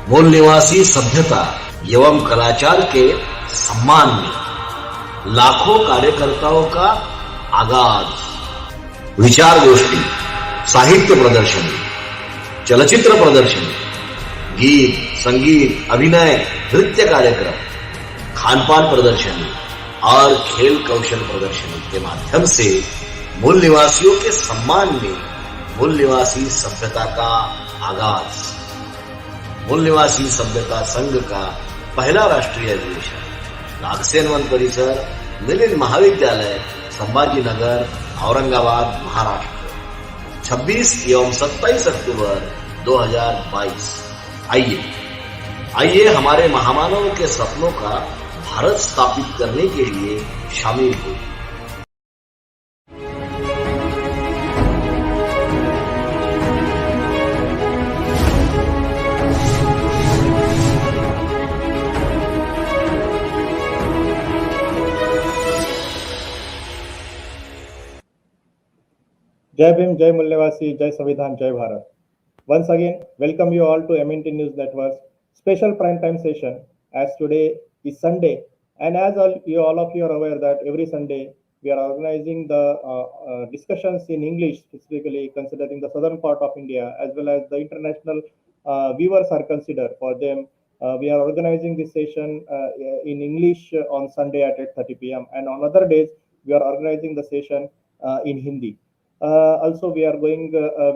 मूल निवासी सभ्यता एवं कलाचार के सम्मान में लाखों कार्यकर्ताओं का आगाज, विचार गोष्ठी, साहित्य प्रदर्शनी, चलचित्र प्रदर्शनी, गीत, संगीत, अभिनय, नृत्य कार्यक्रम, खानपान प्रदर्शनी और खेल कौशल प्रदर्शनी के माध्यम से मूल निवासियों के सम्मान में मूल निवासी सभ्यता का आगाज। मूल निवासी सभ्यता संघ का पहला राष्ट्रीय अधिवेशन नागसेन वन परिसर, मिलिंद महाविद्यालय, संभाजीनगर, औरंगाबाद, महाराष्ट्र, 26 एवं 27 अक्टूबर 2022। आइए हमारे महामानव के सपनों का भारत स्थापित करने के लिए शामिल हो। जय भीम, जय मूल निवासी, जय संविधान, जय Bharat. Once again, welcome you all to MNT News Network's special prime time session. As today is Sunday, and as all of you are aware that every Sunday we are organizing the discussions in English, specifically considering the southern part of India as well as the international viewers are considered. For them, we are organizing this session in English on Sunday at 8:30 p.m. and on other days we are organizing the session in Hindi. Also, we are going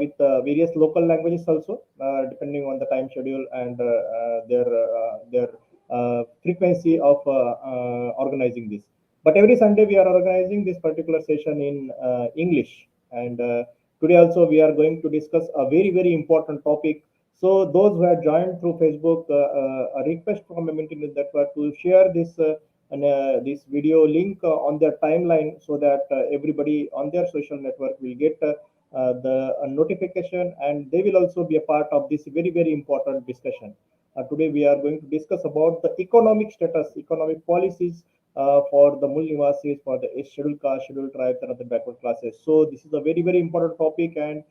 with various local languages also, depending on the time schedule and their frequency of organizing this. But every Sunday we are organizing this particular session in English. And today also we are going to discuss a very important topic. So those who have joined through Facebook, a request from MNT News Network to share this this video link on their timeline so that everybody on their social network will get the notification, and they will also be a part of this very important discussion. Today we are going to discuss about the economic status, economic policies for the Mul Nivasis, for the scheduled caste, scheduled tribes and other backward classes. So this is a very important topic, and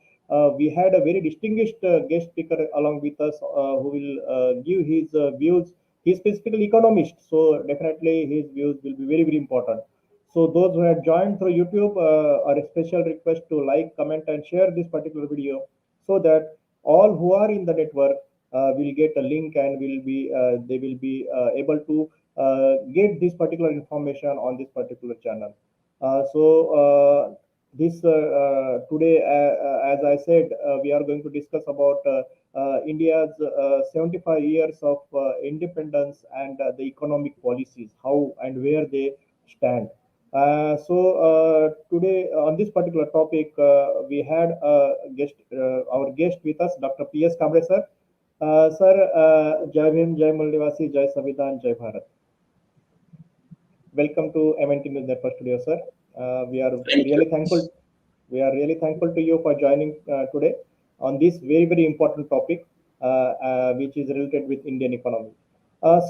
we had a very distinguished guest speaker along with us who will give his views. He's specifically economist, so definitely his views will be very important. So those who have joined through YouTube, are a special request to like, comment, and share this particular video so that all who are in the network will get a link and they will be able to get this particular information on this particular channel. This today, as I said, we are going to discuss about India's 75 years of independence and the economic policies, how and where they stand. Today on this particular topic, we had our guest with us, Dr. P.S. Kamble sir. Sir, Jai Bhim, Jai Mul Nivasi, Jai Sanvidhan, Jai Bharat. Welcome to MNT News Network Studio, sir. We are really thankful. We are really thankful to you for joining today on this very important topic, which is related with Indian economy.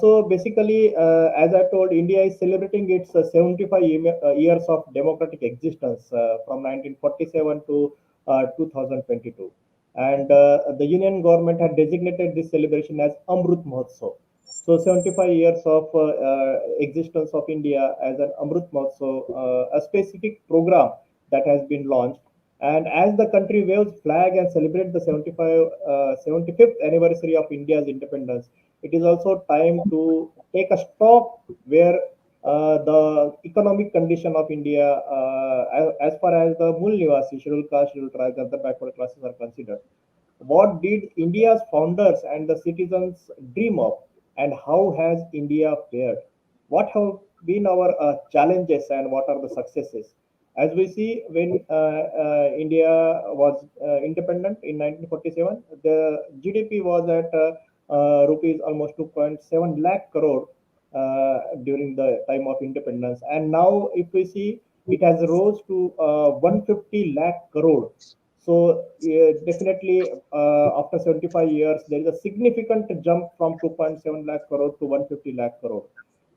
So basically, as I told, India is celebrating its 75 years of democratic existence from 1947 to 2022. And the Union government had designated this celebration as Amrut Mahotsav. So 75 years of existence of India as an Amrut Mahotsav, a specific program that has been launched. And as the country waves flag and celebrate the 75th anniversary of India's independence, it is also time to take a stock where the economic condition of India, as far as the Mul Nivasi, scheduled caste, scheduled tribes, and the backward classes are considered. What did India's founders and the citizens dream of, and how has India fared? What have been our challenges and what are the successes? As we see, when India was independent in 1947, the GDP was at rupees almost 2.7 lakh crore during the time of independence. And now if we see, it has rose to 150 lakh crore. So definitely after 75 years, there is a significant jump from 2.7 lakh crore to 150 lakh crore.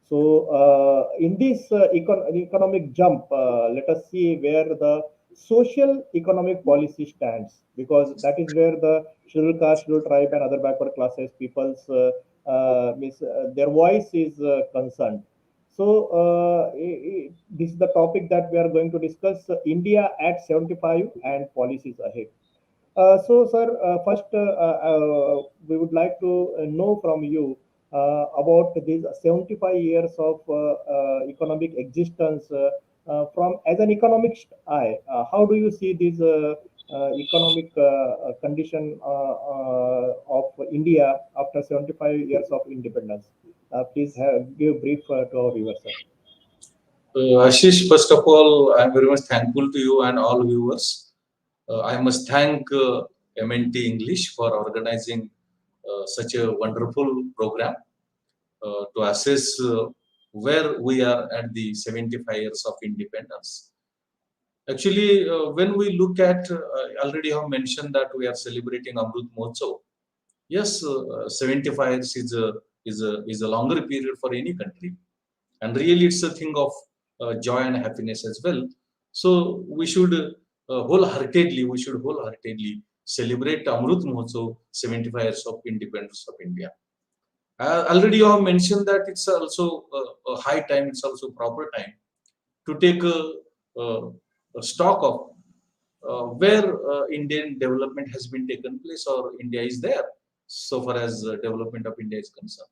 So in this economic jump, let us see where the social economic policy stands, because that is where the scheduled caste, scheduled tribe, and other backward classes people's their voice is concerned. So this is the topic that we are going to discuss: India at 75 and policies ahead. So, sir, first we would like to know from you about these 75 years of economic existence from as an economic eye. How do you see this economic condition of India after 75 years of independence? Please give brief to our viewers, sir. Ashish, first of all, I'm very much thankful to you and all viewers. I must thank MNT English for organizing such a wonderful program to assess where we are at the 75 years of independence. Actually, when we look at, already have mentioned that we are celebrating Amrut Mahotsav. Yes, 75 years is a longer period for any country, and really it's a thing of joy and happiness as well. So we should wholeheartedly celebrate Amrut Mahotsav, 75 years of independence of India. Already you have mentioned that it's also a high time, it's also proper time to take a stock of where Indian development has been taken place, or India is there so far as development of India is concerned.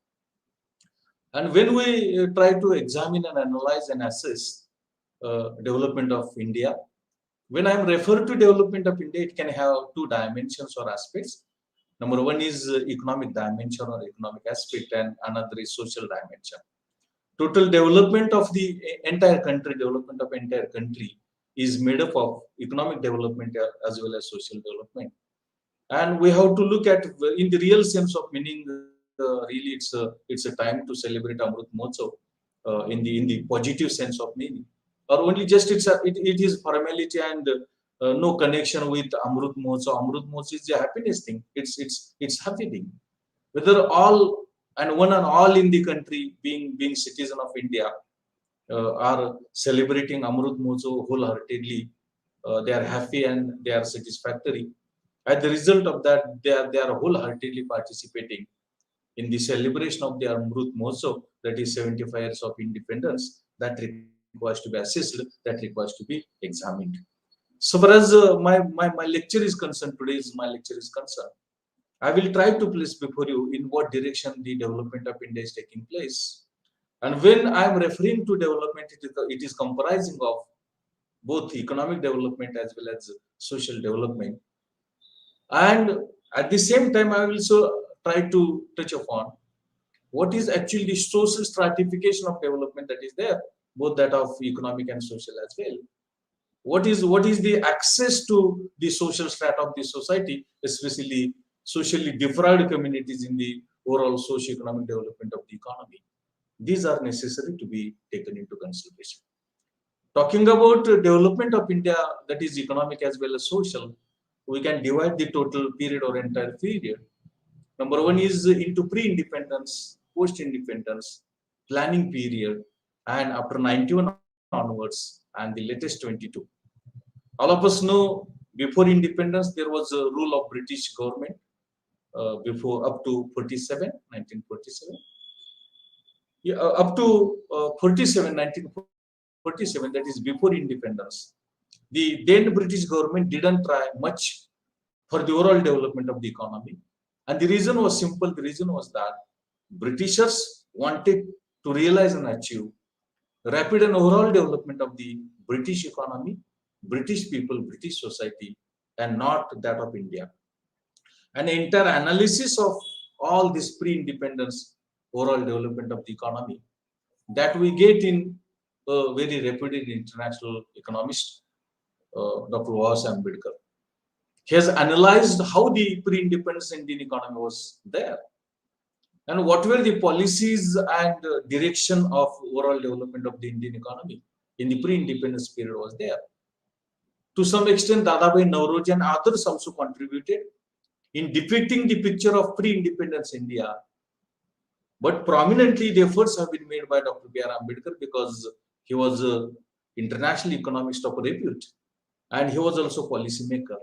And when we try to examine and analyze and assess development of India, when I am referred to development of India, it can have two dimensions or aspects. Number one is economic dimension or economic aspect, and another is social dimension. Total development of the entire country, development of entire country is made up of economic development as well as social development. And we have to look at, in the real sense of meaning, really it's a time to celebrate Amrut Mahotsav in the positive sense of meaning, or only just it is formality and no connection with Amrut Mahotsav. Amrut Mahotsav is a happiness thing. It's happy thing. Whether all and one and all in the country, being citizen of India, are celebrating Amrut Mahotsav wholeheartedly. They are happy and they are satisfactory. As the result of that, they are wholeheartedly participating in the celebration of the Amrut Mahotsav, that is 75 years of independence, that requires to be assessed, that requires to be examined. So far as my lecture is concerned, my lecture is concerned, I will try to place before you in what direction the development of India is taking place. And when I am referring to development, it is comprising of both economic development as well as social development. And at the same time, I will also try to touch upon what is actually the social stratification of development that is there, both that of economic and social as well. What is the access to the social strata of the society, especially socially deprived communities in the overall socio-economic development of the economy. These are necessary to be taken into consideration. Talking about development of India, that is economic as well as social, we can divide the total period or entire period. Number one is into pre-independence, post-independence, planning period, and after 91 onwards, and the latest 22. All of us know before independence there was a rule of British government before up to 1947. Yeah, up to 1947, that is before independence. The then British government didn't try much for the overall development of the economy. And the reason was simple. The reason was that Britishers wanted to realize and achieve rapid and overall development of the British economy, British people, British society, and not that of India. An entire analysis of all this pre-independence overall development of the economy that we get in a very reputed international economist, Dr. Vivas Ambedkar. He has analyzed how the pre-independence Indian economy was there, and what were the policies and direction of overall development of the Indian economy in the pre-independence period was there. To some extent, Dadabhai Naoroji and others also contributed in depicting the picture of pre-independence India. But prominently, the efforts have been made by Dr. B.R. Ambedkar because he was an international economist of repute. and he was also policy maker.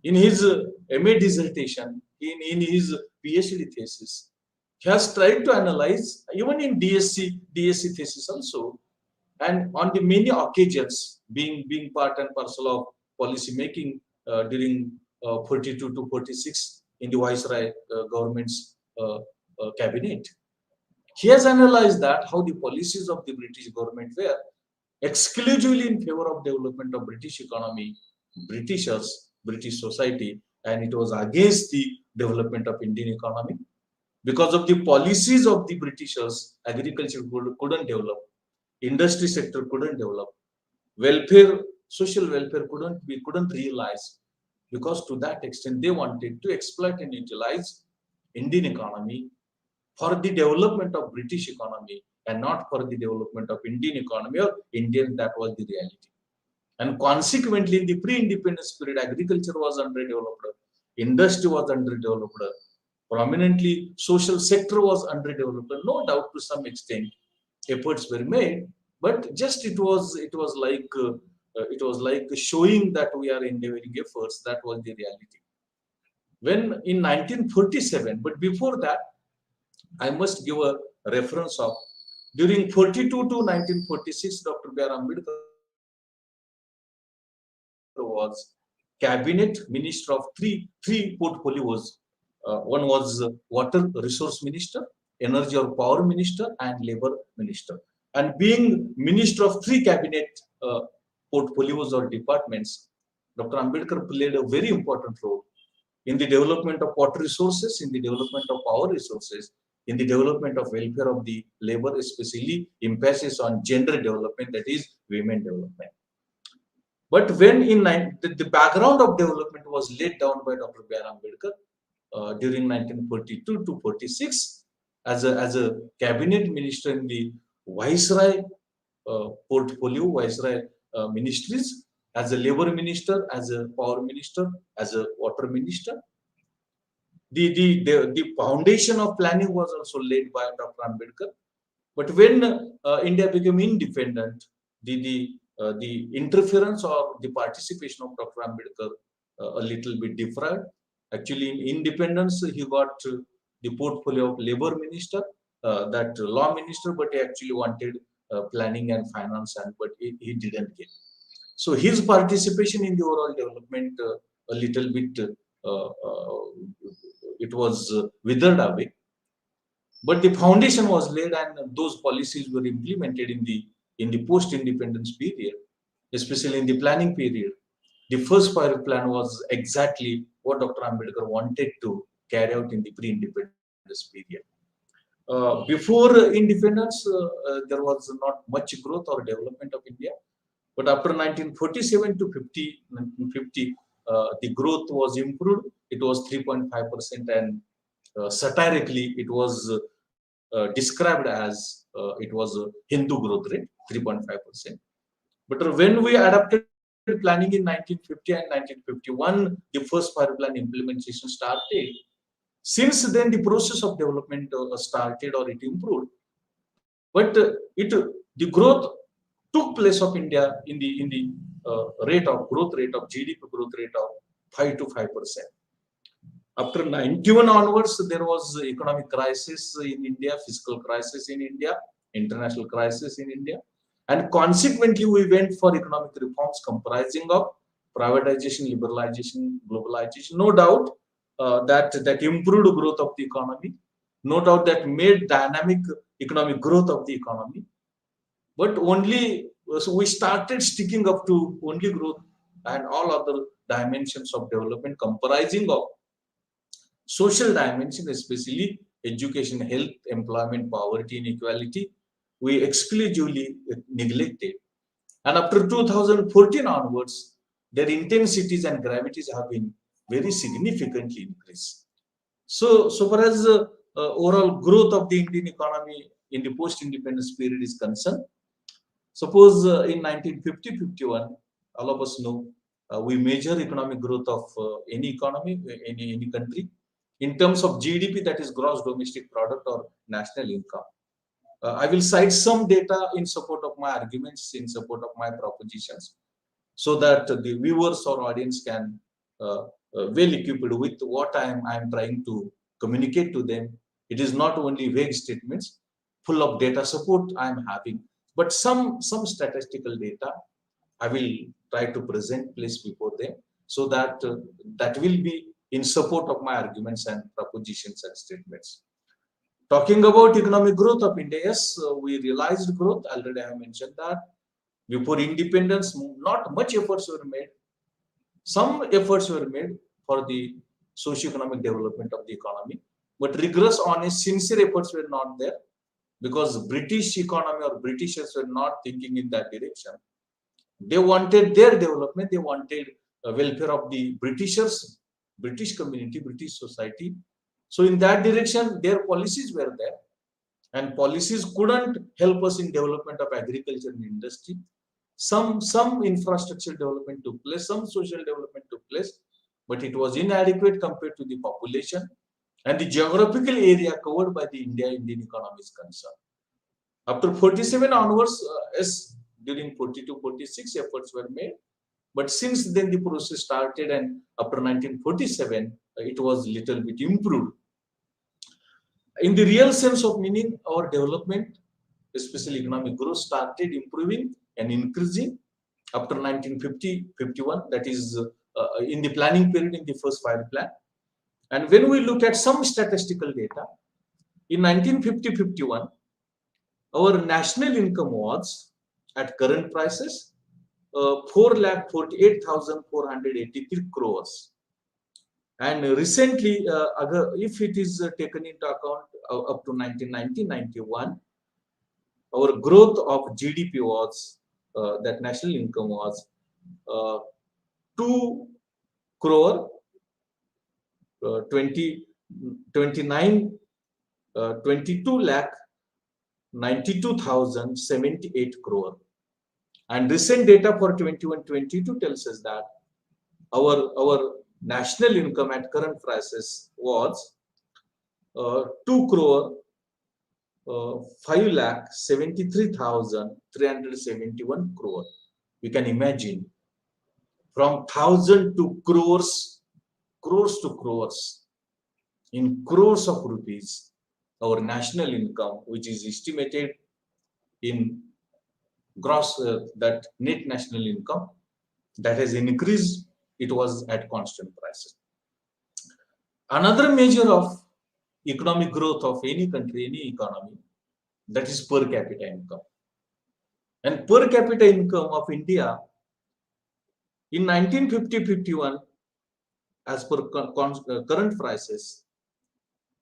In his MA dissertation, in his PhD thesis, he has tried to analyze, even in DSc thesis also, and on the many occasions, being part and parcel of policy making during 42 to 46 in the Viceroy government's cabinet. He has analyzed that how the policies of the British government were exclusively in favor of development of British economy, Britishers, British society, and it was against the development of Indian economy. Because of the policies of the Britishers, agriculture couldn't develop, industry sector couldn't develop, welfare, social welfare couldn't realize, because to that extent they wanted to exploit and utilize Indian economy for the development of British economy and not for the development of Indian economy or Indian. That was the reality. And consequently, in the pre-independence period, agriculture was underdeveloped, industry was underdeveloped, prominently social sector was underdeveloped. No doubt, to some extent, efforts were made, but just it was like showing that we are endeavoring efforts. That was the reality. When in 1947, but before that, I must give a reference of during 42 to 1946, Dr. B.R. Ambedkar was cabinet minister of three portfolios. One was water resource minister, energy or power minister, and labor minister. And being minister of three cabinet portfolios or departments, Dr. Ambedkar played a very important role in the development of water resources, in the development of power resources, in the development of welfare of the labor, especially emphasis on gender development, that is women development. But when the background of development was laid down by Dr. B.R. Ambedkar during 1942 to 46 as a cabinet minister in the Viceroy portfolio, Viceroy ministries, as a labor minister, as a power minister, as a water minister. The foundation of planning was also laid by Dr. Ambedkar. But when India became independent, the interference or the participation of Dr. Ambedkar a little bit different. Actually, in independence, he got the portfolio of labor minister, that law minister, but he actually wanted planning and finance, but he didn't get. So his participation in the overall development a little bit it was withered away. But the foundation was laid, and those policies were implemented in the post-independence period, especially in the planning period. The first 5 plan was exactly what Dr. Ambedkar wanted to carry out in the pre-independence period. Before independence, there was not much growth or development of India. But after 1947 to 1950, the growth was improved. It was 3.5%, and satirically, it was described as it was a Hindu growth rate, 3.5%. But when we adopted planning in 1950 and 1951, the first 5 plan implementation started. Since then, the process of development started, or it improved. But the growth took place of India in the growth rate of GDP growth rate of 5 to 5%. After 91 onwards, there was economic crisis in India, fiscal crisis in India, international crisis in India, and consequently we went for economic reforms comprising of privatization, liberalization, globalization. No doubt that improved growth of the economy, no doubt that made dynamic economic growth of the economy. But only so we started sticking up to only growth, and all other dimensions of development comprising of social dimension, especially education, health, employment, poverty, inequality, we exclusively neglected. And after 2014 onwards, their intensities and gravities have been very significantly increased. So far as overall growth of the Indian economy in the post-independence period is concerned, suppose in 1950-51, all of us know we measure economic growth of any economy, any country, in terms of GDP, that is gross domestic product or national income. I will cite some data in support of my arguments, in support of my propositions. so that the viewers or audience can well equipped with what I am trying to communicate to them. It is not only vague statements full of data support I am having, but some statistical data I will try to present place before them, so that that will be in support of my arguments and propositions and statements. Talking about economic growth of India, yes, we realized growth. Already I have mentioned that before independence, not much efforts were made. Some efforts were made for the socio-economic development of the economy, but rigorous, honest, sincere efforts were not there, because British economy or Britishers were not thinking in that direction. They wanted their development, they wanted welfare of the Britishers, British community, British society. So in that direction, their policies were there, and policies couldn't help us in development of agriculture and industry. Some infrastructure development took place, some social development took place, but it was inadequate compared to the population and the geographical area covered by the Indian economy is concerned. After 47 onwards, yes, during 42-46 efforts were made, but since then the process started, and after 1947 it was little bit improved. In the real sense of meaning, our development, especially economic growth, started improving and increasing after 1950-51, that is in the planning period, in the first 5 plan. And when we look at some statistical data, in 1950-51, our national income was at current prices 4,48,483 crores. And recently, if it is taken into account up to 1990-91, our growth of GDP was, that national income was 2 crore 22 lakh 92,078 crore. And recent data for 21-22 tells us that our national income at current prices was 2 crore 5,73,371 crore. You can imagine, from 1,000 to crores to crores, in crores of rupees, our national income, which is estimated in gross, that net national income, that has increased. It was at constant prices. Another measure of economic growth of any country, any economy, that is per capita income. And per capita income of India in 1950-51, as per current prices,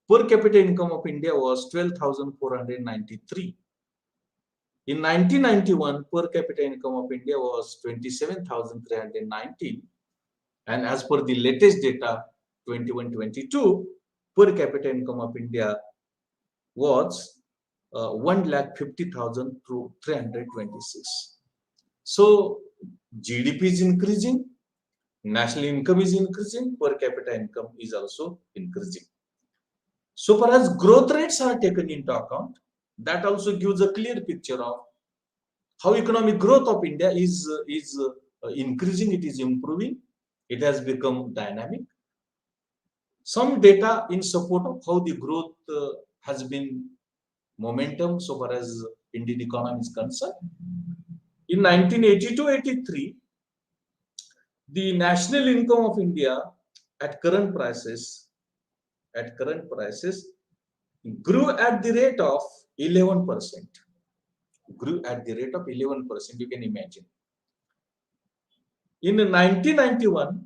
per capita income of India was 12,493. In 1991, per capita income of India was 27,319. And as per the latest data, 21-22, per capita income of India was 1,50,326. So GDP is increasing, national income is increasing, per capita income is also increasing. So far as growth rates are taken into account, that also gives a clear picture of how economic growth of India is increasing, it is improving, it has become dynamic. Some data in support of how the growth has been momentum so far as Indian economy is concerned. In 1982-83, the national income of India at current prices grew at the rate of 11%. Grew at the rate of 11%, you can imagine. In 1991,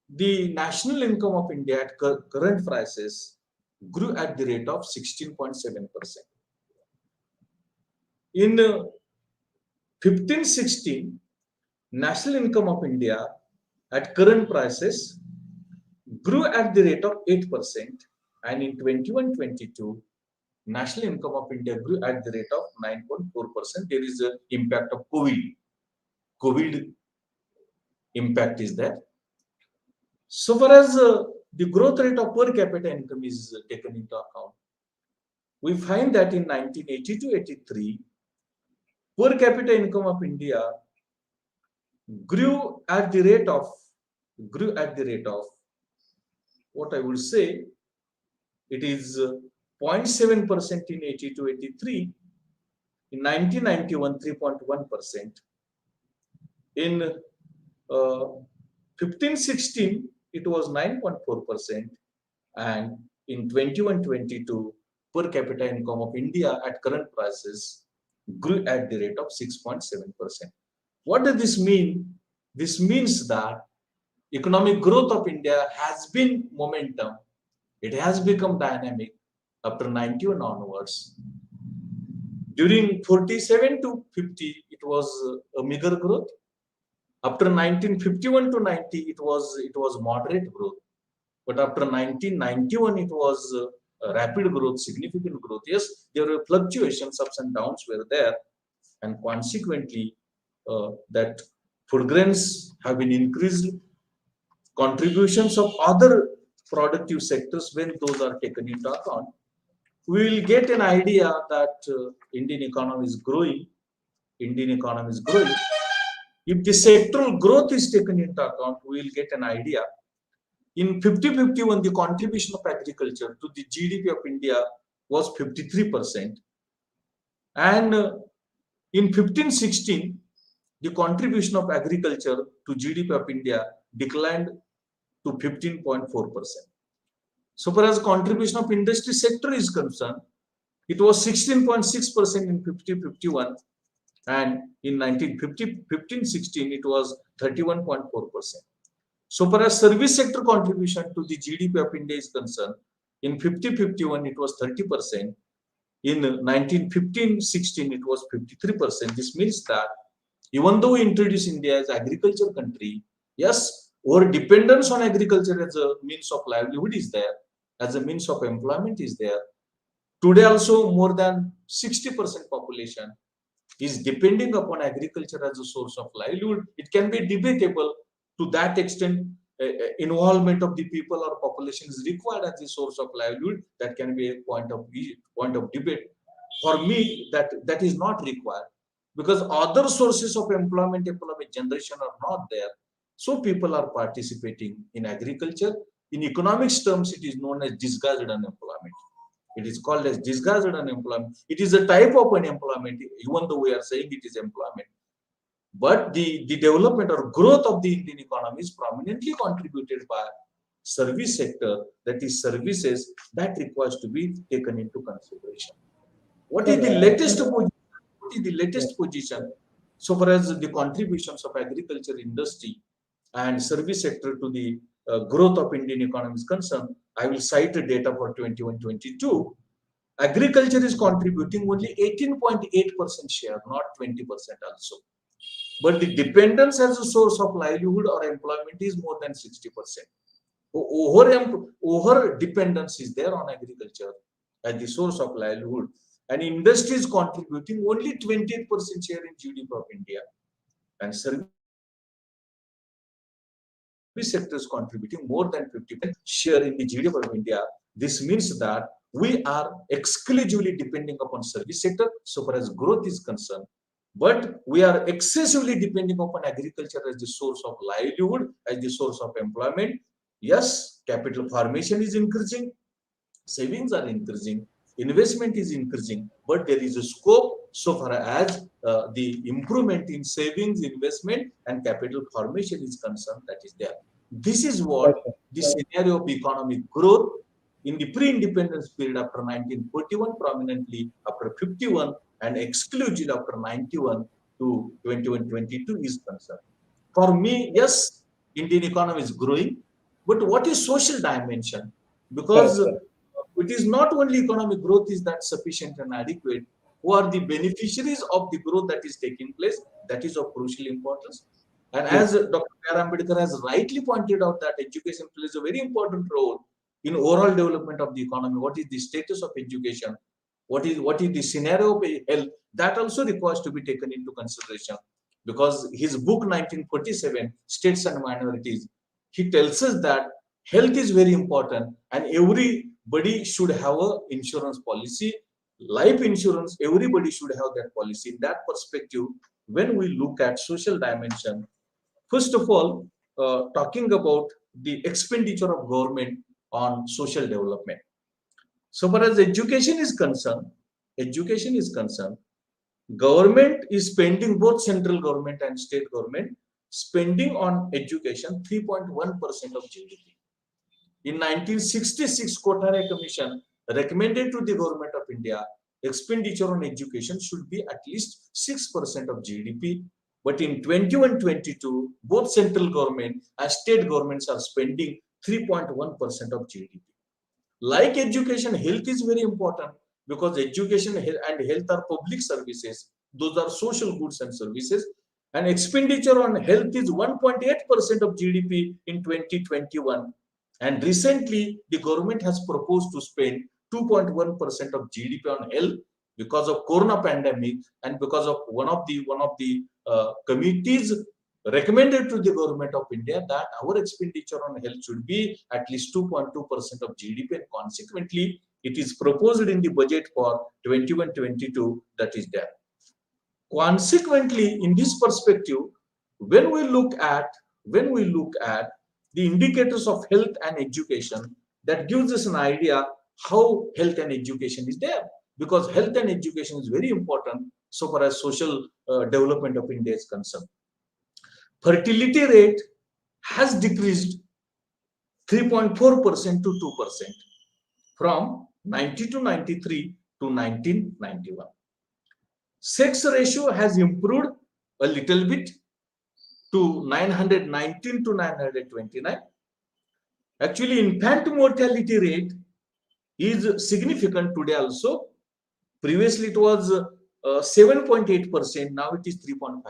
the national income of India at current prices grew at the rate of 16.7%. In 15-16, national income of India at current prices grew at the rate of 8%, and in 21-22, national income of India grew at the rate of 9.4%. There is an impact of COVID impact is there. So far as the growth rate of per capita income is taken into account, we find that in 1982-83, per capita income of India grew at the rate of what I would say, it is 0.7% in 82-83, in 1991 3.1%, in 15-16 it was 9.4%, and in 21-22 per capita income of India at current prices grew at the rate of 6.7%. What does this mean? This means that economic growth of India has been momentum. It has become dynamic after 91 onwards. During 47 to 50, it was a meager growth. After 1951 to 90, it was moderate growth. But after 1991, it was rapid growth, significant growth. Yes, there were fluctuations, ups and downs were there, and consequently, that food grains have been increased. Contributions of other productive sectors, when those are taken into account, we will get an idea that Indian economy is growing. Indian economy is growing. If the sectoral growth is taken into account, we will get an idea. In 50-51, the contribution of agriculture to the GDP of India was 53%. And in 15-16, the contribution of agriculture to GDP of India declined to 15.4%. So far as contribution of industry sector is concerned, it was 16.6% in 50-51, and in 15-16 it was 31.4%. So far as service sector contribution to the GDP of India is concerned, in 50-51 it was 30%. In 1915-16 it was 53%. This means that even though we introduce India as agriculture country, yes, our dependence on agriculture as a means of livelihood is there, as a means of employment is there. Today also more than 60% population is depending upon agriculture as a source of livelihood. It can be debatable to that extent. Involvement of the people or population is required as a source of livelihood. That can be a point of debate. For me, that is not required, because other sources of employment generation are not there. So people are participating in agriculture. In economics terms, it is known as disguised unemployment. It is called as disguised unemployment. It is a type of unemployment, even though we are saying it is employment. But the development or growth of the Indian economy is prominently contributed by service sector, that is services, that requires to be taken into consideration. What is the latest position? What is the latest position so far as the contributions of agriculture industry and service sector to the growth of Indian economy is concerned? I will cite the data for 21-22. Agriculture is contributing only 18.8% share, not 20% also. But the dependence as a source of livelihood or employment is more than 60%. Over dependence is there on agriculture as the source of livelihood, and industry is contributing only 28% share in GDP of India, and service sectors contributing more than 50% share in the GDP of India. This means that we are exclusively depending upon service sector so far as growth is concerned, but we are excessively depending upon agriculture as the source of livelihood, as the source of employment. Yes, capital formation is increasing, savings are increasing, investment is increasing, but there is a scope so far as the improvement in savings, investment, and capital formation is concerned, that is there. This is what the scenario of economic growth in the pre-independence period after 1941, prominently after 51, and exclusively after 91 to 21-22 is concerned. For me, yes, Indian economy is growing, but what is social dimension? Because it is not only economic growth is that sufficient and adequate. Who are the beneficiaries of the growth that is taking place? That is of crucial importance. And as Dr. B.R. Ambedkar has rightly pointed out, that education plays a very important role in overall development of the economy. What is the status of education? What is the scenario of health? That also requires to be taken into consideration, because his book 1947, States and Minorities, he tells us that health is very important and everybody should have an insurance policy. Life insurance, everybody should have that policy. In that perspective, when we look at social dimension, First of all, talking about the expenditure of government on social development. So far as education is concerned, government is spending, both central government and state government, spending on education 3.1% of GDP. In 1966, Kothare Commission recommended to the government of India expenditure on education should be at least 6% of GDP. But in 21-22, both central government and state governments are spending 3.1% of GDP. Like education, health is very important because education and health are public services. Those are social goods and services. And expenditure on health is 1.8% of GDP in 2021. And recently, the government has proposed to spend 2.1% of GDP on health because of Corona pandemic and because of one of the committees recommended to the government of India that our expenditure on health should be at least 2.2% of GDP, and consequently, it is proposed in the budget for 21-22 that is there. Consequently, in this perspective, when we look at the indicators of health and education, that gives us an idea how health and education is there, because health and education is very important so far as social development of India is concerned. Fertility rate has decreased 3.4% to 2% from 1993 to 1991. Sex ratio has improved a little bit to 919 to 929. Actually, infant mortality rate is significant today also. Previously, it was 7.8%. Now it is 3.5%.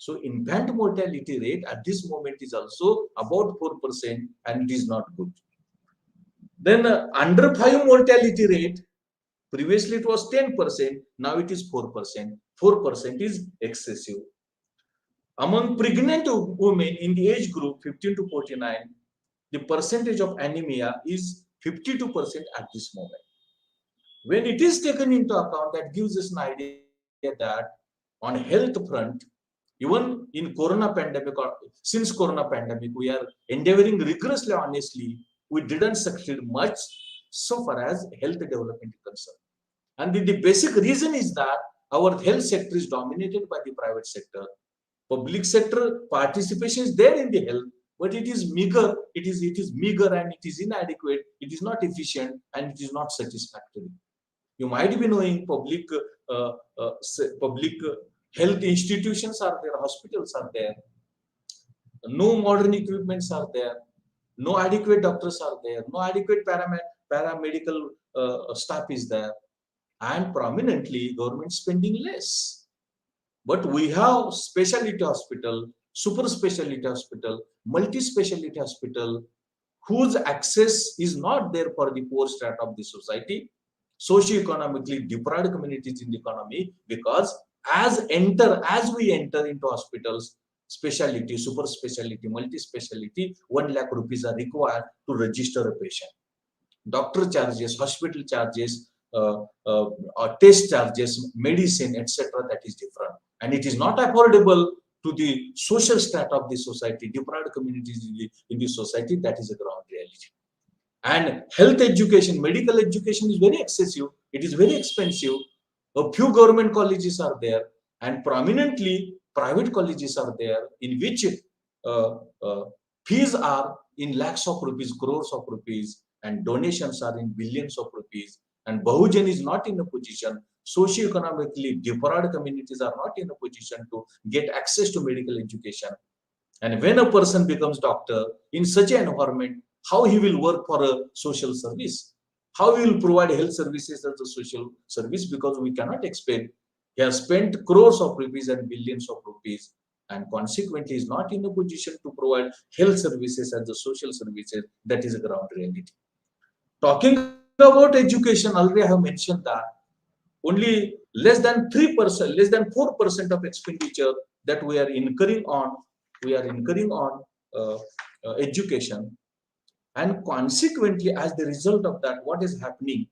So, infant mortality rate at this moment is also about 4%, and it is not good. Then under 5 mortality rate, previously it was 10%. Now it is 4%. 4% is excessive. Among pregnant women in the age group 15 to 49, the percentage of anemia is 52% at this moment. When it is taken into account, that gives us an idea that on health front, even in Corona pandemic or since Corona pandemic, we are endeavoring rigorously, honestly. We didn't succeed much so far as health development is concerned. And the basic reason is that our health sector is dominated by the private sector. Public sector participation is there in the health, but it is meager. It is meager and it is inadequate. It is not efficient and it is not satisfactory. You might be knowing public health institutions are there, hospitals are there. No modern equipments are there. No adequate doctors are there. No adequate paramedical staff is there. And prominently, government spending less. But we have specialty hospital, super specialty hospital, multi-specialty hospital, whose access is not there for the poor strata of the society, socio-economically deprived communities in the economy, because as we enter into hospitals, specialty, super specialty, multi-specialty, 1 lakh rupees are required to register a patient. Doctor charges, hospital charges, test charges, medicine, etc. That is different. And it is not affordable to the social strata of the society, deprived communities in the society. That is a ground reality. And health education, medical education is very excessive. It is very expensive. A few government colleges are there, and prominently private colleges are there, in which fees are in lakhs of rupees, crores of rupees, and donations are in billions of rupees. And Bahujan is not in a position, socio-economically deprived communities are not in a position to get access to medical education. And when a person becomes doctor in such an environment, how he will work for a social service? How he will provide health services as a social service? Because we cannot expect. He has spent crores of rupees and billions of rupees, and consequently is not in a position to provide health services as the social services. That is a ground reality. Talking about education, already I have mentioned that only less than 3%, less than 4% of expenditure that we are incurring on education. And consequently, as the result of that, what is happening?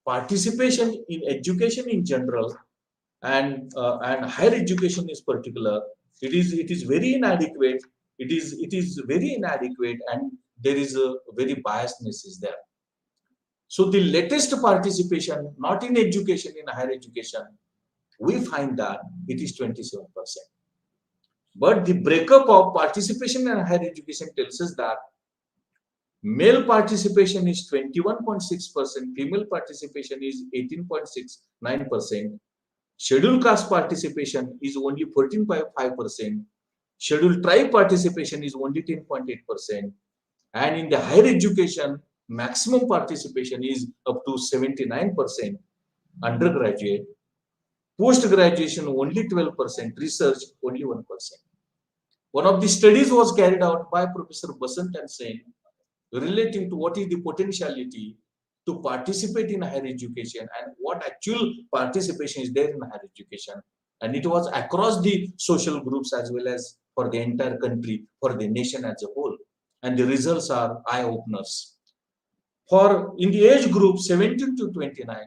Participation in education in general and higher education is particular It is very inadequate. It is very inadequate, and there is a very biasness is there. So the latest participation, not in education, in higher education, we find that it is 27%. But the breakup of participation in higher education tells us that male participation is 21.6%, female participation is 18.69%, scheduled caste participation is only 14.5%, scheduled tribe participation is only 10.8%, and in the higher education, maximum participation is up to 79%, undergraduate, post-graduation only 12%, research only 1%. One of the studies was carried out by Professor Basant and Sen relating to what is the potentiality to participate in higher education and what actual participation is there in higher education. And it was across the social groups as well as for the entire country, for the nation as a whole. And the results are eye-openers. For in the age group 17 to 29,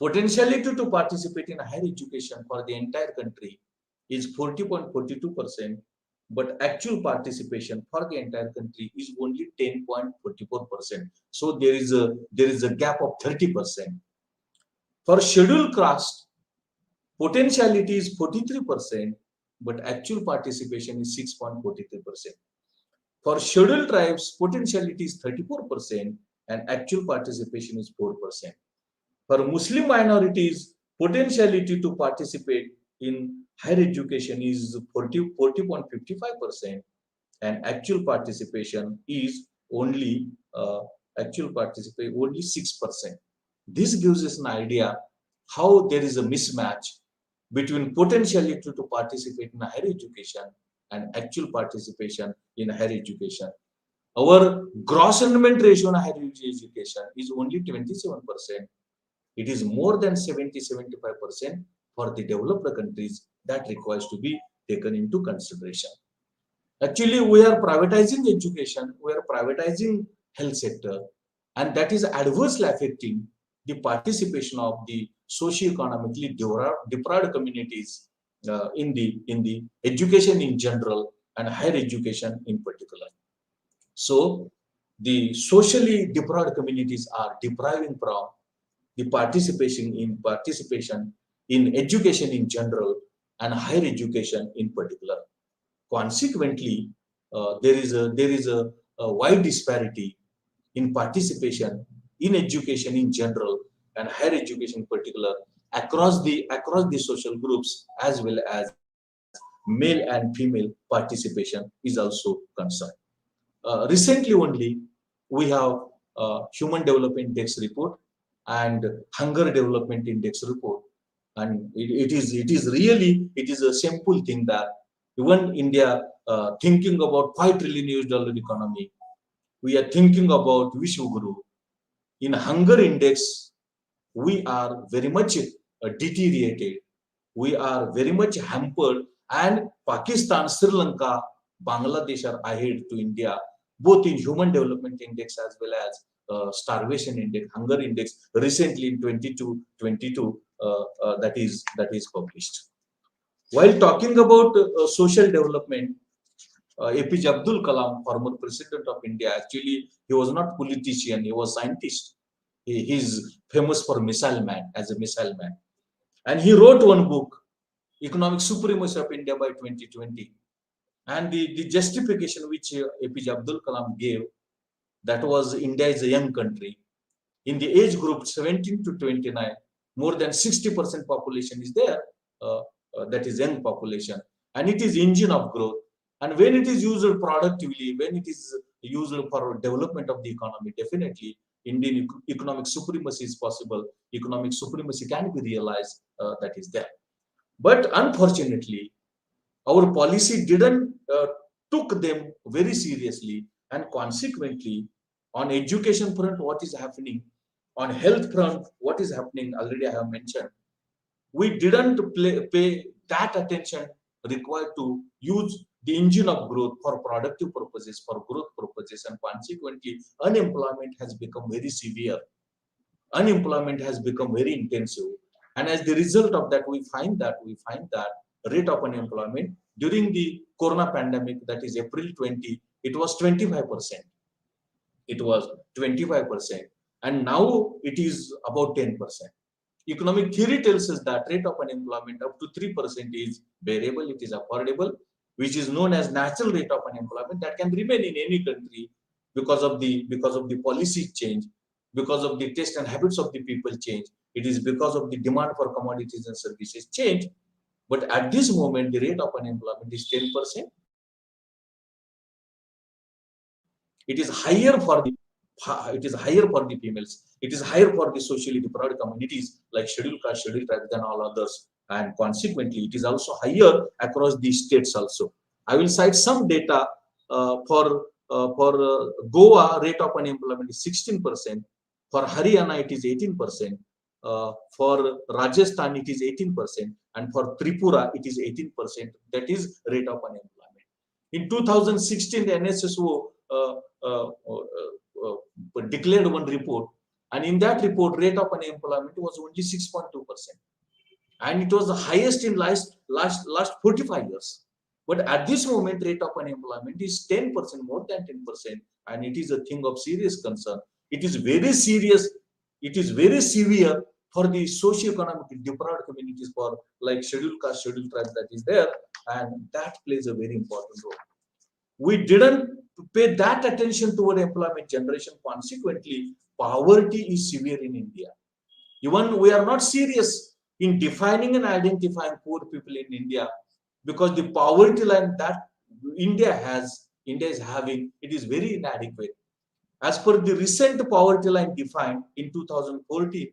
potentiality to participate in higher education for the entire country is 40.42%, but actual participation for the entire country is only 10.44%. So there is a gap of 30%. For scheduled caste, potentiality is 43%, but actual participation is 6.43%. For scheduled tribes, potentiality is 34%, and actual participation is 4%. For Muslim minorities, potentiality to participate in higher education is 40.55%, and actual participation is only only 6%. This gives us an idea how there is a mismatch between potentiality to participate in higher education and actual participation in higher education. Our gross enrollment ratio in higher education is only 27%. It is more than 70-75% for the developed countries that requires to be taken into consideration. Actually, we are privatizing education, we are privatizing health sector, and that is adversely affecting the participation of the socio-economically deprived communities in the education in general and higher education in particular. So the socially deprived communities are depriving from the participation in education in general and higher education in particular. Consequently, there is a wide disparity in participation in education in general and higher education in particular across the social groups, as well as male and female participation is also concerned. Recently only we have Human Development Index report and Hunger Development Index report, and it is a simple thing that even India thinking about $5 trillion US economy, we are thinking about Vishwaguru. In hunger index, we are very much deteriorated. We are very much hampered, and Pakistan, Sri Lanka, Bangladesh are ahead to India, both in Human Development Index as well as starvation index, hunger index. Recently in 2022, that is published. While talking about social development, APJ Abdul Kalam, former president of India, actually he was not politician, he was scientist. He is famous for missile man, as a missile man, and he wrote one book, Economic Supremacy of India by 2020, and the justification which APJ Abdul Kalam gave, that was India is a young country. In the age group 17 to 29, more than 60% population is there, that is young population, and it is engine of growth. And when it is used productively, when it is used for development of the economy, definitely Indian economic supremacy is possible. Economic supremacy can be realized, that is there. But unfortunately, our policy didn't took them very seriously, and consequently, on education front, what is happening? On health front, what is happening? Already I have mentioned. We didn't pay that attention required to use the engine of growth for productive purposes, for growth purposes, and consequently, unemployment has become very severe. Unemployment has become very intensive, and as the result of that, we find that rate of unemployment during the Corona pandemic, that is April 20, it was 25%. It was 25%, and now it is about 10%. Economic theory tells us that rate of unemployment up to 3% is bearable, it is affordable, which is known as natural rate of unemployment that can remain in any country because of the policy change, because of the taste and habits of the people change. It is because of the demand for commodities and services change. But at this moment, the rate of unemployment is 10%. It is higher for the females. It is higher for the socially deprived communities like scheduled caste, scheduled tribes than all others, and consequently, it is also higher across the states also. I will cite some data for Goa. Rate of unemployment is 16%. For Haryana, it is 18%. For Rajasthan, it is 18%, and for Tripura, it is 18%. That is rate of unemployment. In 2016, the NSSO declared one report, and in that report, rate of unemployment was only 6.2%, and it was the highest in last 45 years. But at this moment, rate of unemployment is 10%, more than 10%, and it is a thing of serious concern. It is very serious. It is very severe for the socio-economically deprived communities, for like scheduled caste, scheduled tribes that is there, and that plays a very important role. We didn't pay that attention toward employment generation. Consequently, poverty is severe in India. Even we are not serious in defining and identifying poor people in India, because the poverty line that India is having, it is very inadequate. As per the recent poverty line defined in 2014,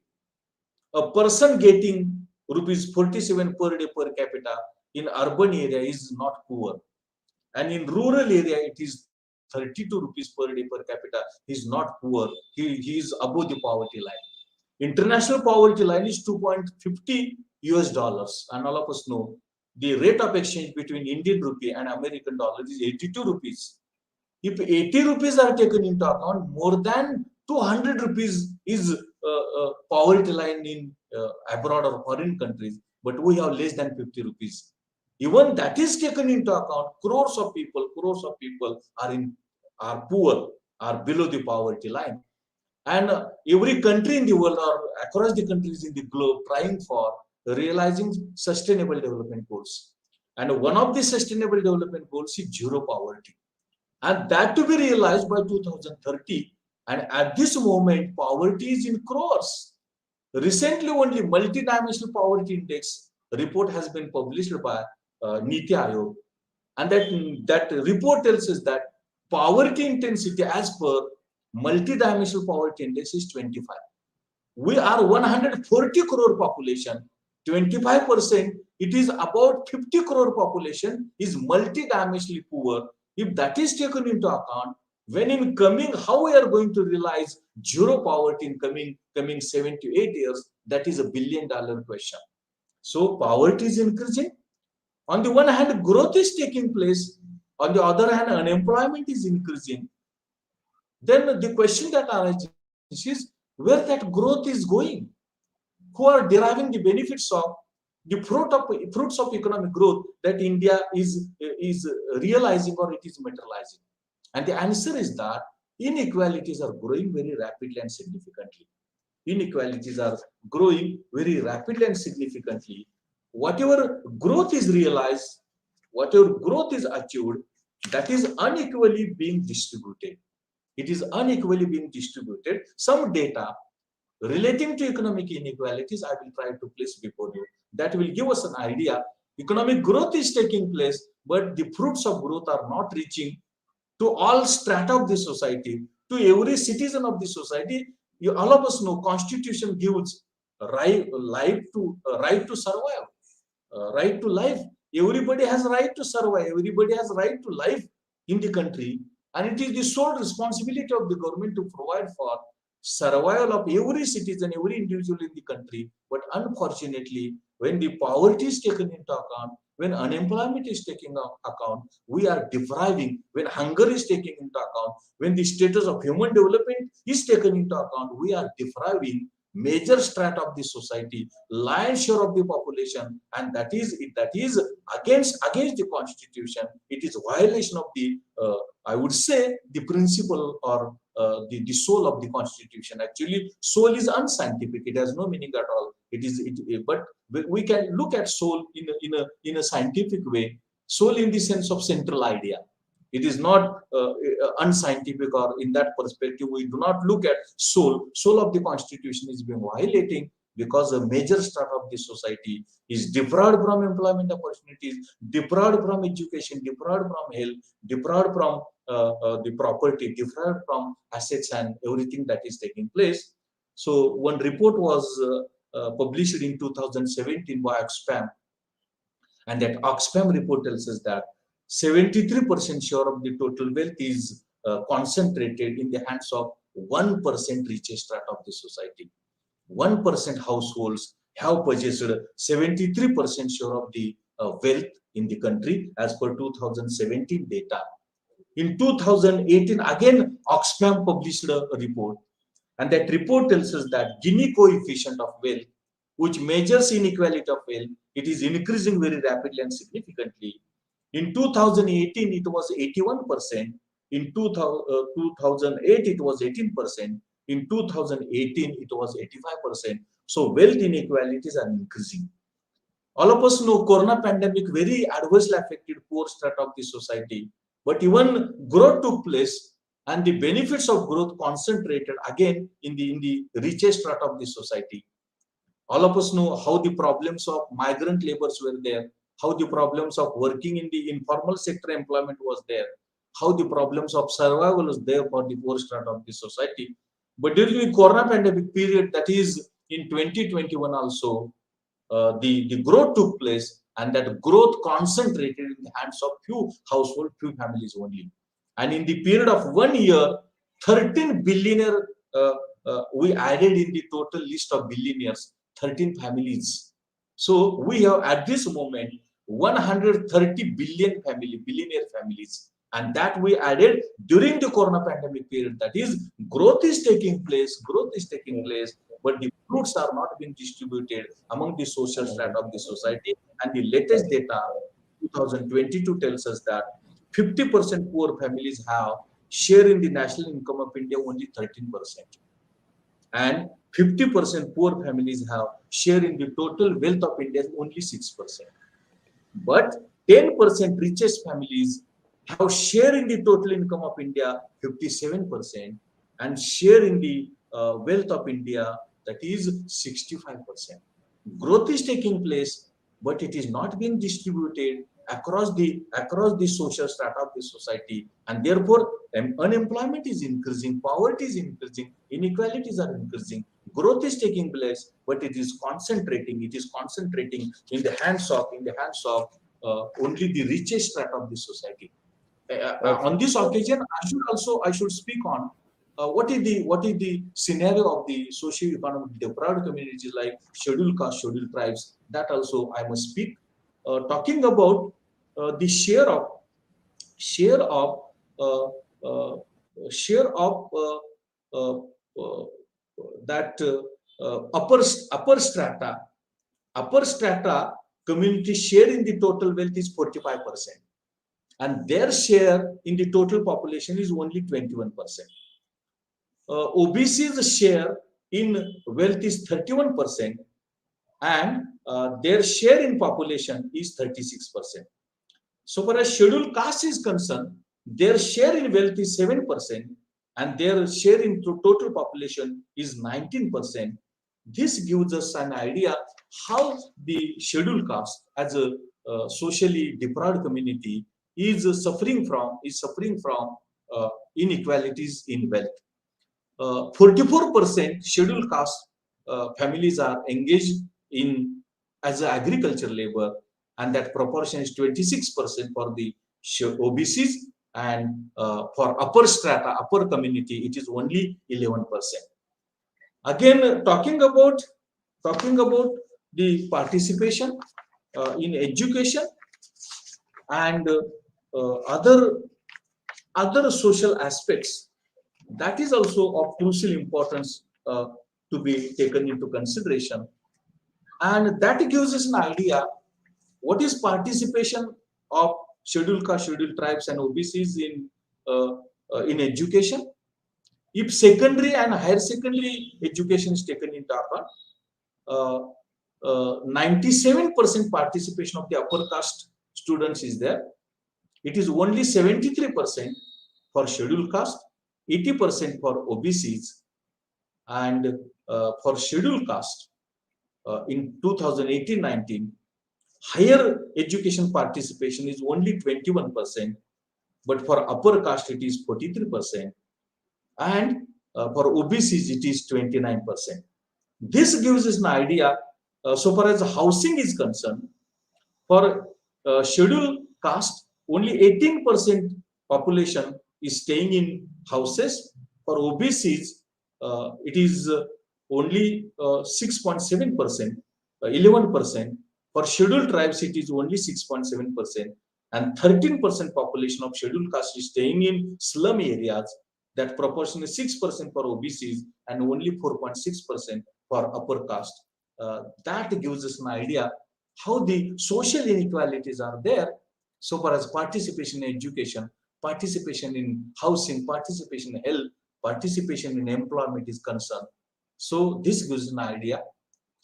a person getting rupees 47 per day per capita in urban area is not poor, and in rural area it is 32 rupees per day per capita. He is not poor. He is above the poverty line. International poverty line is $2.50, and all of us know the rate of exchange between Indian rupee and American dollar is 82 rupees. If 80 rupees are taken into account, more than 200 rupees is poverty line in abroad or foreign countries, but we have less than 50 rupees. Even that is taken into account, crores of people are poor, are below the poverty line. And every country in the world or across the countries in the globe trying for realizing sustainable development goals. And one of the sustainable development goals is zero poverty. And that to be realized by 2030. And at this moment, poverty is in crores. Recently, only multidimensional poverty index report has been published by Niti Aayog, and that report tells us that poverty intensity as per multidimensional poverty index is 25. We are 140 crore population, 25%, it is about 50 crore population is multidimensionally poor. If that is taken into account, when in coming, how we are going to realize zero poverty in coming 7 to 8 years, that is $1 billion question. So poverty is increasing. On the one hand, growth is taking place. On the other hand, unemployment is increasing. Then the question that arises is where that growth is going. Who are deriving the benefits of the fruits of economic growth that India is realizing or it is materializing? And the answer is that inequalities are growing very rapidly and significantly. Inequalities are growing very rapidly and significantly. Whatever growth is realized, whatever growth is achieved, that is unequally being distributed. It is unequally being distributed. Some data relating to economic inequalities I will try to place before you. That will give us an idea. Economic growth is taking place, but the fruits of growth are not reaching to all strata of the society, to every citizen of the society. All of us know Constitution gives right to survive, right to life. Everybody has right to survive. Everybody has right to life in the country, and it is the sole responsibility of the government to provide for survival of every citizen, every individual in the country. But unfortunately, when the poverty is taken into account, when unemployment is taken into account, we are depriving. When hunger is taken into account, when the status of human development is taken into account, we are depriving major strata of the society, lion's share of the population, and that is against the constitution. It is violation of the I would say the principle or the soul of the constitution. Actually, soul is unscientific. It has no meaning at all. But we can look at soul in a scientific way. Soul in the sense of central idea. It is not unscientific, or in that perspective, we do not look at soul. Soul of the constitution is being violating because a major strata of the society is deprived from employment opportunities, deprived from education, deprived from health, deprived from the property, deprived from assets and everything that is taking place. So one report was published in 2017 by Oxfam, and that Oxfam report tells us that 73% share of the total wealth is concentrated in the hands of 1% richest strata of the society. 1% households have purchased 73% share of the wealth in the country as per 2017 data. In 2018, again, Oxfam published a report, and that report tells us that Gini coefficient of wealth, which measures inequality of wealth, it is increasing very rapidly and significantly. In 2018, it was 81%. In 2008, it was 18%. In 2018, it was 85%. So wealth inequalities are increasing. All of us know Corona pandemic very adversely affected poor strata of the society. But even growth took place, and the benefits of growth concentrated again in the richest strata of the society. All of us know how the problems of migrant laborers were there, how the problems of working in the informal sector employment was there, how the problems of survival was there for the poor strata of the society. But during the Corona pandemic period, that is in 2021 also, the growth took place, and that growth concentrated in the hands of few households, few families only. And in the period of 1 year, 13 billionaire we added in the total list of billionaires, 13 families. So we have at this moment 130 billionaire families, and that we added during the Corona pandemic period. That is, growth is taking place, but the fruits are not being distributed among the social strata of the society. And the latest data, 2022, tells us that 50% poor families have share in the national income of India only 13%. And 50% poor families have share in the total wealth of India only 6%. But 10% richest families have share in the total income of India 57%, and share in the wealth of India, that is 65%. Growth is taking place, but it is not being distributed across the social strata of the society, and therefore unemployment is increasing, poverty is increasing, inequalities are increasing. Growth is taking place, but it is concentrating in the hands of only the richest strata of the society. On this occasion, I should speak on what is the scenario of the socio-economic deprived communities like scheduled caste, scheduled tribes. That also I must speak. Talking about the share of that upper strata community share in the total wealth is 45%, and their share in the total population is only 21%. OBC's share in wealth is 31%, and their share in population is 36%. So far as scheduled caste is concerned, their share in wealth is 7%, and their share in total population is 19%. This gives us an idea how the scheduled caste, as a socially deprived community, is suffering from inequalities in wealth. 44% scheduled caste families are engaged in as agriculture labor, and that proportion is 26% for the OBCs, and for upper community, it is only 11%. Again, talking about the participation in education and other social aspects, that is also of crucial importance to be taken into consideration. And that gives us an idea what is participation of scheduled caste, scheduled tribes, and OBCs in education. If secondary and higher secondary education is taken into account, 97% participation of the upper caste students is there. It is only 73% for scheduled caste, 80% for OBCs, and for scheduled caste in 2018-19, higher education participation is only 21%, but for upper caste it is 43%, and for OBCs it is 29%. This gives us an idea so far as housing is concerned. For scheduled caste, only 18% population is staying in houses. For OBCs, it is only 6.7%, 11%. For scheduled tribes, it is only 6.7%, and 13% population of scheduled caste is staying in slum areas. That proportion is 6% for OBCs and only 4.6% for upper caste. That gives us an idea how the social inequalities are there so far as participation in education, participation in housing, participation in health, participation in employment is concerned. So this gives an idea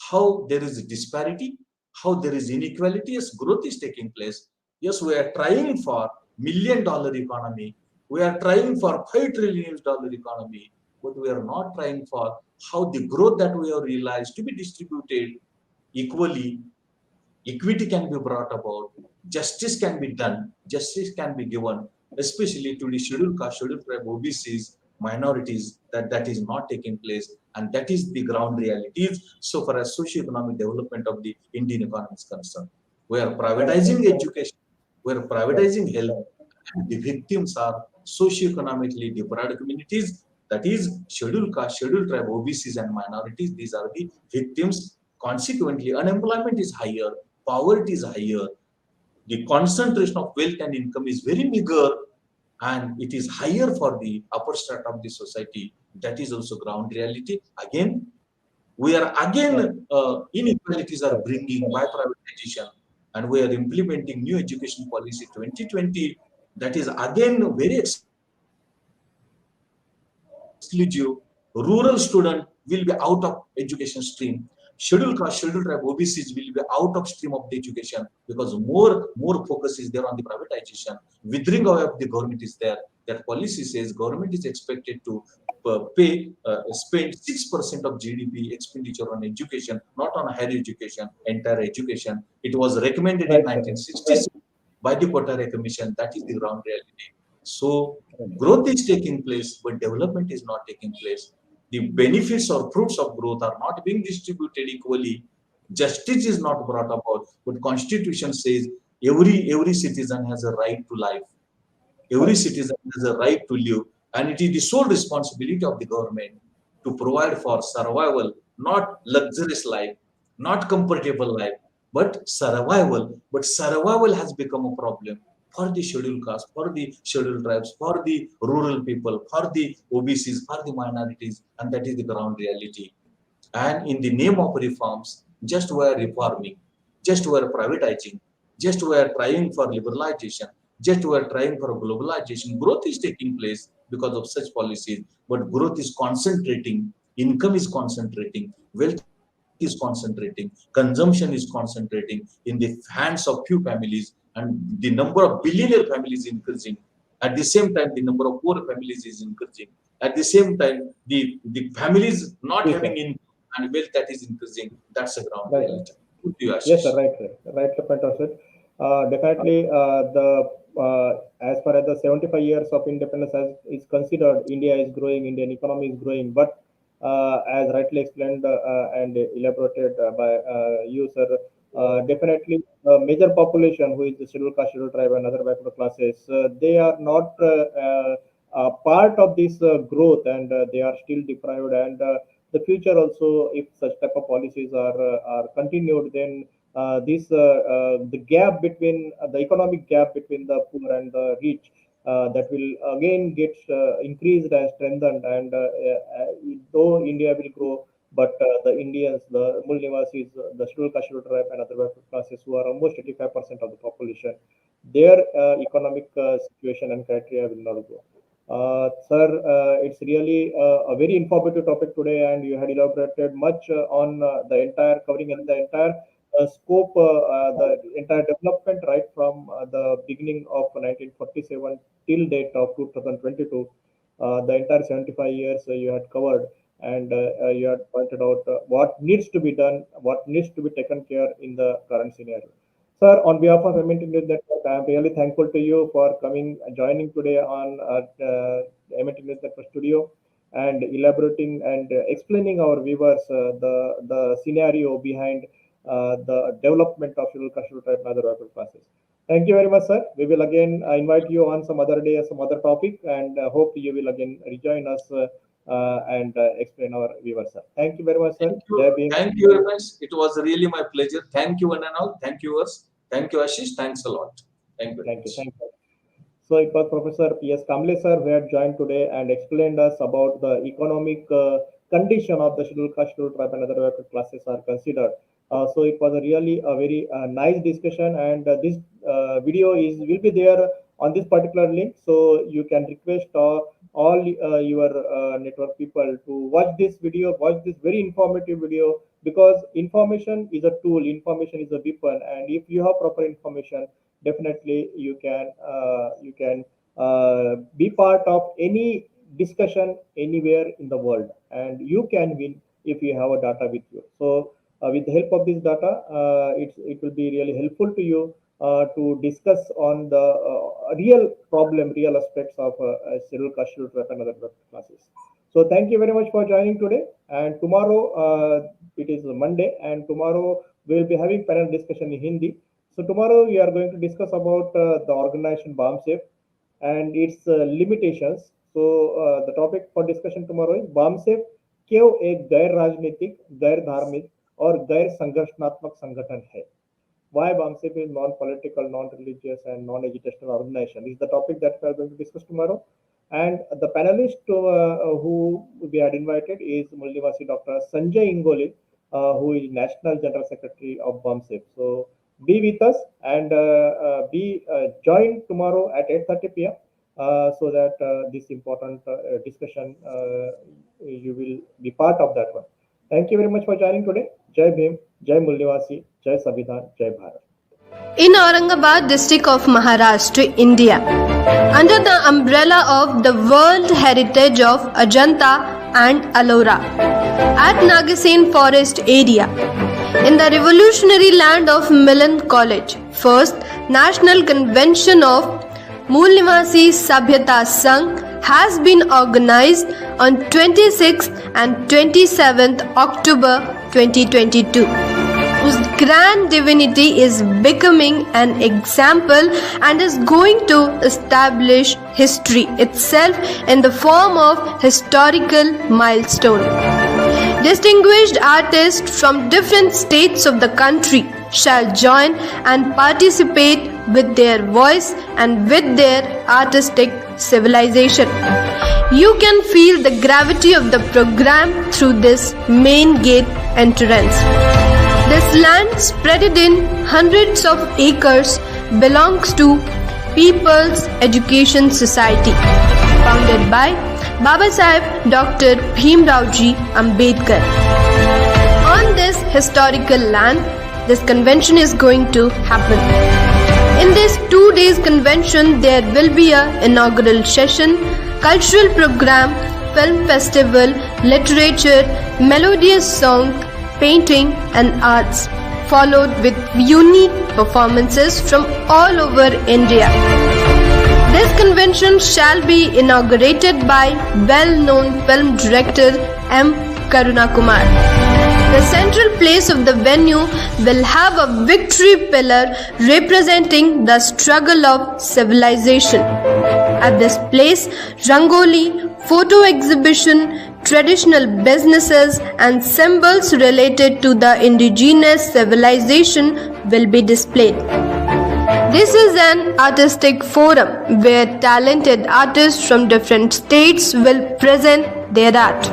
how there is a disparity, how there is inequality as growth is taking place. Yes, we are trying for $1 million economy. We are trying for $5 trillion economy, but we are not trying for how the growth that we have realized to be distributed equally. Equity can be brought about, justice can be done, justice can be given, especially to the scheduled caste, scheduled tribe, OBCs, minorities, that is not taking place. And that is the ground realities so far as socio-economic development of the Indian economy is concerned. We are privatizing education, we are privatizing health, and the victims are socio-economically deprived communities, that is scheduled caste, scheduled tribe, OBCs, and minorities. These are the victims. Consequently, unemployment is higher, poverty is higher, the concentration of wealth and income is very meager, and it is higher for the upper strata of the society. That is also ground reality. Again, we are inequalities are bringing by privatization, and we are implementing new education policy 2020. That is again very exclusive. Rural student will be out of education stream. Scheduled caste, scheduled tribe, OBCs will be out of stream of the education because more focus is there on the privatization. Withering away of the government is there. That policy says government is expected to spend 6% of GDP expenditure on education, not on higher education, entire education. It was recommended in 1966 by the Kottare Commission. That is the ground reality. So growth is taking place, but development is not taking place. The benefits or fruits of growth are not being distributed equally. Justice is not brought about, but Constitution says every citizen has a right to life. Every citizen has a right to live, and it is the sole responsibility of the government to provide for survival, not luxurious life, not comfortable life, but survival. But survival has become a problem for the scheduled caste, for the scheduled tribes, for the rural people, for the OBCs, for the minorities, and that is the ground reality. And in the name of reforms, just we are reforming, just we are privatizing, just we are trying for liberalization, just we are trying for globalization. Growth is taking place because of such policies, but growth is concentrating, income is concentrating, wealth is concentrating, consumption is concentrating in the hands of few families, and the number of billionaire families is increasing. At the same time, the number of poor families is increasing. At the same time, the families not having income and wealth that is increasing. That's a ground reality. Yes, sir, right, point of it. Definitely, as far as the 75 years of independence is considered, India is growing, Indian economy is growing, but as rightly explained and elaborated by you, sir, definitely major population who is the scheduled caste, scheduled tribe, and other backward classes, they are not part of this growth, and they are still deprived. And the future also, if such type of policies are continued, then the gap between the economic gap between the poor and the rich, that will again get increased and strengthened. And though India will grow, but the Indians, the Mul Nivasis, the Scheduled Caste tribe, and other backward classes, who are almost 85% of the population, their economic situation and criteria will not go. Sir, it's really a very informative topic today, and you had elaborated much on covering the entire scope, the entire development, right from the beginning of 1947 till date of 2022. The entire 75 years you had covered, and you had pointed out what needs to be done, what needs to be taken care in the current scenario. Sir, on behalf of MNT News Network, I am really thankful to you for joining today on MNT News Network studio and elaborating and explaining our viewers the scenario behind the development of scheduled caste tribe and other backward classes. Thank you very much, sir. We will again invite you on some other day, some other topic, and hope you will again rejoin us and explain our viewers, sir. Thank you very much, sir. Thank you very much. It was really my pleasure. Thank you, one and all. Thank you, viewers. Thank you, Ashish. Thanks a lot. Thank you. Thank you. Thank you. So it was Professor P.S. Kamble, sir, who had joined today and explained us about the economic condition of the scheduled caste, scheduled tribe, and other backward classes are considered. So it was really a very nice discussion, and this video will be there on this particular link, so you can request all your network people to watch this video, watch this very informative video, because information is a tool, information is a weapon, and if you have proper information, definitely you can be part of any discussion anywhere in the world, and you can win if you have a data with you. So with the help of this data, it will be really helpful to you to discuss on the real problem, real aspects of scheduled caste, scheduled tribe, and other classes. So thank you very much for joining today. And tomorrow, it is Monday, and tomorrow we will be having panel discussion in Hindi. So tomorrow we are going to discuss about the organization BAMSEF and its limitations. So the topic for discussion tomorrow is BAMSEF क्यों एक गैर राजनीतिक, गैर धार्मिक और गैर संघर्षणात्मक संगठन है? Why BAMSEF is non-political, non-religious, and non-agitational organization is the topic that we are going to discuss tomorrow. And the panelist who we had invited is Mul Nivasi Dr. Sanjay Ingoli, who is National General Secretary of BAMSEF. So be with us and be joined tomorrow at 8:30 p.m. So that this important discussion, you will be part of that one. Thank you very much for joining today. Jai Bhim, Jai Mul Nivasi, Jai Samvidhan, Jai Bharat. In Aurangabad district of Maharashtra, India, under the umbrella of the World Heritage of Ajanta and Ellora, at Nagasen Forest area, in the revolutionary land of Milan College, first National Convention of Mul Nivasi Sabhyata Sangh has been organized on 26th and 27th October 2022. Whose grand divinity is becoming an example and is going to establish history itself in the form of historical milestone. Distinguished artists from different states of the country shall join and participate with their voice and with their artistic civilization. You can feel the gravity of the program through this main gate entrance. This land, spread in hundreds of acres, belongs to People's Education Society, founded by Baba Saheb Dr. Bhimrao Ambedkar. On this historical land, this convention is going to happen. In this 2 days convention, there will be an inaugural session, cultural program, film festival, literature, melodious song, painting and arts, followed with unique performances from all over India. This convention shall be inaugurated by well-known film director M. Karuna Kumar. The central place of the venue will have a victory pillar representing the struggle of civilization. At this place, Rangoli, photo exhibition, traditional businesses and symbols related to the indigenous civilization will be displayed. This is an artistic forum where talented artists from different states will present their art.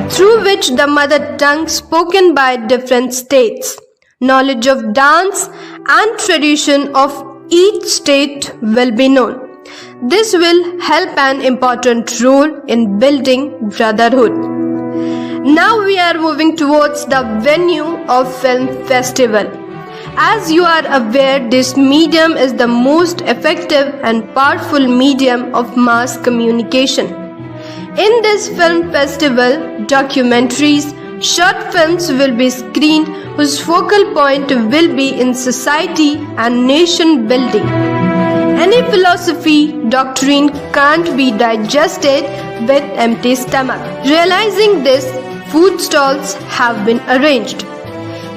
through which the mother tongue spoken by different states, knowledge of dance and tradition of each state will be known. This will help an important role in building brotherhood. Now we are moving towards the venue of film festival. As you are aware, this medium is the most effective and powerful medium of mass communication. In this film festival, documentaries, short films will be screened whose focal point will be in society and nation building. Any philosophy, doctrine can't be digested with empty stomach. Realizing this, food stalls have been arranged.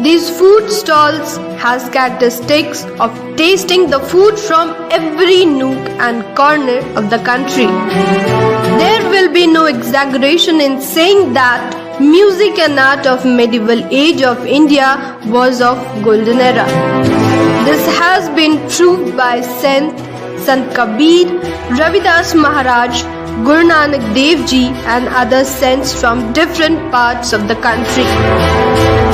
These food stalls has characteristics of tasting the food from every nook and corner of the country. There will be no exaggeration in saying that music and art of medieval age of India was of golden era. This has been proved by Sant Kabir, Ravidas Maharaj, Guru Nanak Dev Ji and other saints from different parts of the country.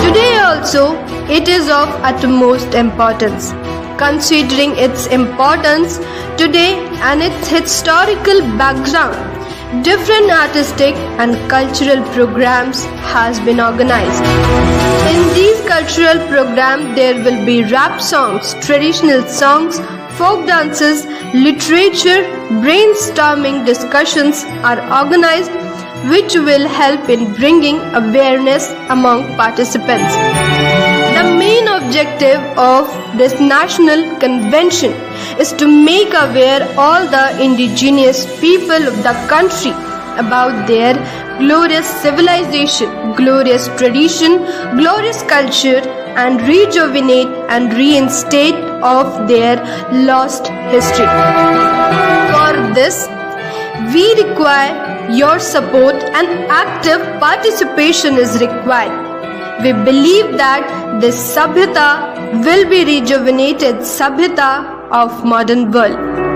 Today also, it is of utmost importance. Considering its importance today and its historical background, different artistic and cultural programs has been organized. In these cultural programs, there will be rap songs, traditional songs, folk dances, literature, brainstorming discussions are organized which will help in bringing awareness among participants. The main objective of this national convention is to make aware all the indigenous people of the country about their glorious civilization, glorious tradition, glorious culture and rejuvenate and reinstate of their lost history. For this, we require your support and active participation is required. We believe that this Sabhyata will be rejuvenated Sabhyata of modern world.